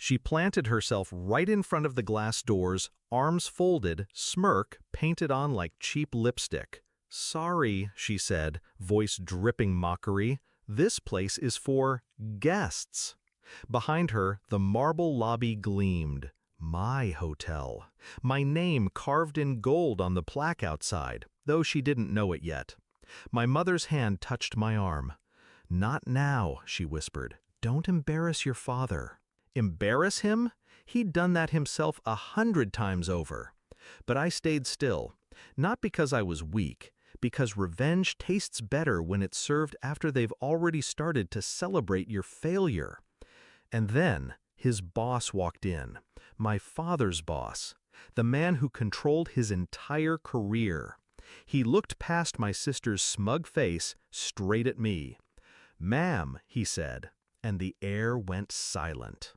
She planted herself right in front of the glass doors, arms folded, smirk painted on like cheap lipstick. "Sorry," she said, voice dripping mockery. "This place is for guests." Behind her, the marble lobby gleamed. My hotel. My name carved in gold on the plaque outside, though she didn't know it yet. My mother's hand touched my arm. "Not now," she whispered. "Don't embarrass your father." Embarrass him? He'd done that himself 100 times over. But I stayed still, not because I was weak, because revenge tastes better when it's served after they've already started to celebrate your failure. And then his boss walked in, my father's boss, the man who controlled his entire career. He looked past my sister's smug face straight at me. "Ma'am," he said, and the air went silent.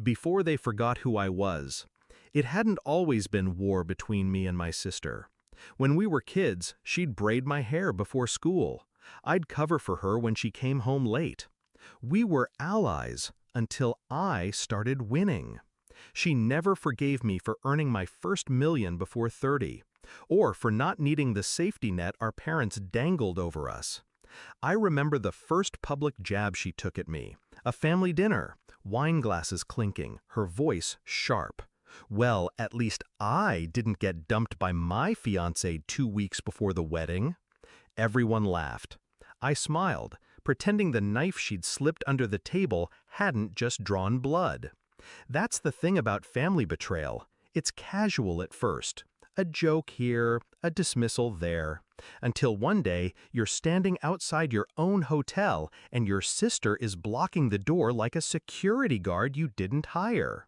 Before they forgot who I was, it hadn't always been war between me and my sister. When we were kids, she'd braid my hair before school. I'd cover for her when she came home late. We were allies until I started winning. She never forgave me for earning my first million before 30, or for not needing the safety net our parents dangled over us. I remember the first public jab she took at me, a family dinner, wine glasses clinking, her voice sharp. Well, at least I didn't get dumped by my fiancé 2 weeks before the wedding. Everyone laughed. I smiled, pretending the knife she'd slipped under the table hadn't just drawn blood. That's the thing about family betrayal. It's casual at first. A joke here, a dismissal there, until one day you're standing outside your own hotel and your sister is blocking the door like a security guard you didn't hire.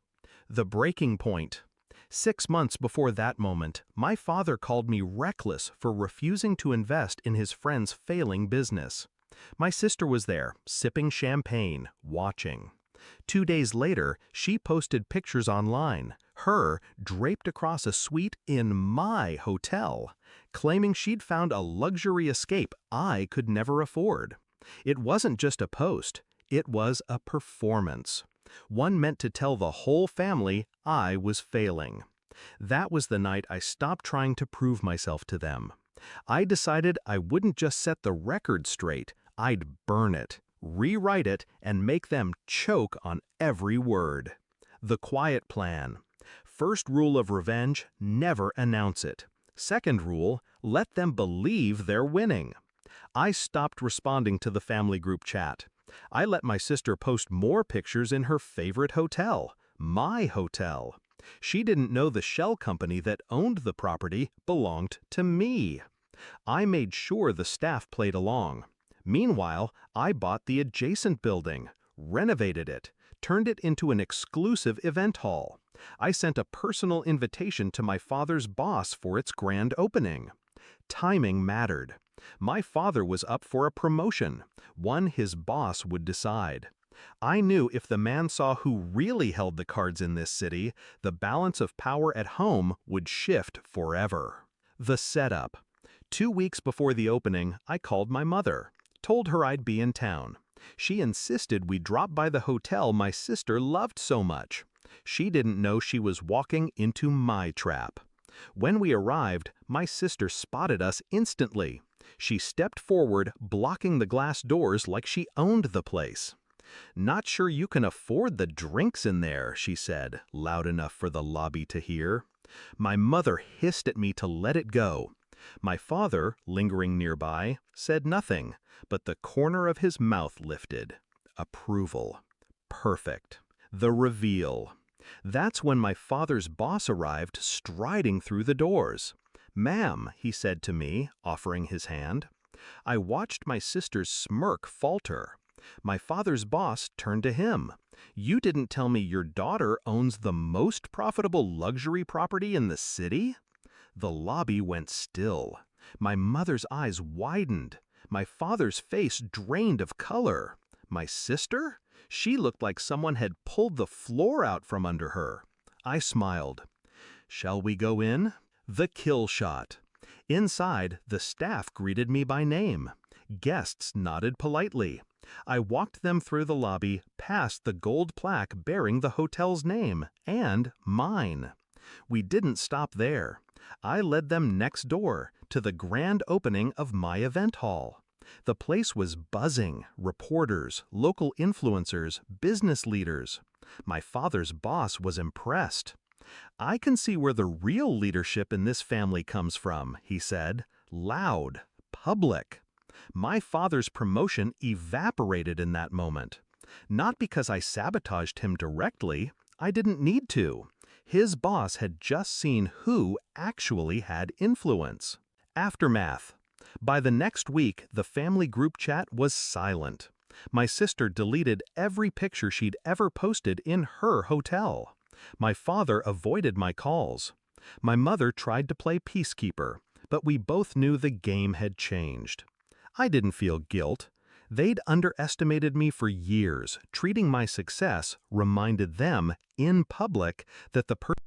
The breaking point. 6 months before that moment, my father called me reckless for refusing to invest in his friend's failing business. My sister was there, sipping champagne, watching. 2 days later, she posted pictures online, her draped across a suite in my hotel, claiming she'd found a luxury escape I could never afford. It wasn't just a post, it was a performance. One meant to tell the whole family I was failing. That was the night I stopped trying to prove myself to them. I decided I wouldn't just set the record straight, I'd burn it, rewrite it, and make them choke on every word. The quiet plan. First rule of revenge, never announce it. Second rule, let them believe they're winning. I stopped responding to the family group chat. I let my sister post more pictures in her favorite hotel, my hotel. She didn't know the shell company that owned the property belonged to me. I made sure the staff played along. Meanwhile, I bought the adjacent building, renovated it, turned it into an exclusive event hall. I sent a personal invitation to my father's boss for its grand opening. Timing mattered. My father was up for a promotion, one his boss would decide. I knew if the man saw who really held the cards in this city, the balance of power at home would shift forever. The setup. 2 weeks before the opening, I called my mother, told her I'd be in town. She insisted we drop by the hotel my sister loved so much. She didn't know she was walking into my trap. When we arrived, my sister spotted us instantly. She stepped forward, blocking the glass doors like she owned the place. "Not sure you can afford the drinks in there," she said, loud enough for the lobby to hear. My mother hissed at me to let it go. My father, lingering nearby, said nothing, but the corner of his mouth lifted. Approval. Perfect. The reveal. That's when my father's boss arrived, striding through the doors. "Ma'am," he said to me, offering his hand. I watched my sister's smirk falter. My father's boss turned to him. "You didn't tell me your daughter owns the most profitable luxury property in the city?" The lobby went still. My mother's eyes widened. My father's face drained of color. My sister? She looked like someone had pulled the floor out from under her. I smiled. "Shall we go in?" The kill shot. Inside, the staff greeted me by name. Guests nodded politely. I walked them through the lobby, past the gold plaque bearing the hotel's name, and mine. We didn't stop there. I led them next door, to the grand opening of my event hall. The place was buzzing, reporters, local influencers, business leaders. My father's boss was impressed. "I can see where the real leadership in this family comes from," he said. "Loud, public." My father's promotion evaporated in that moment. Not because I sabotaged him directly. I didn't need to. His boss had just seen who actually had influence. Aftermath. By the next week, the family group chat was silent. My sister deleted every picture she'd ever posted in her hotel. My father avoided my calls. My mother tried to play peacekeeper, but we both knew the game had changed. I didn't feel guilt. They'd underestimated me for years. Treating my success reminded them, in public, that the person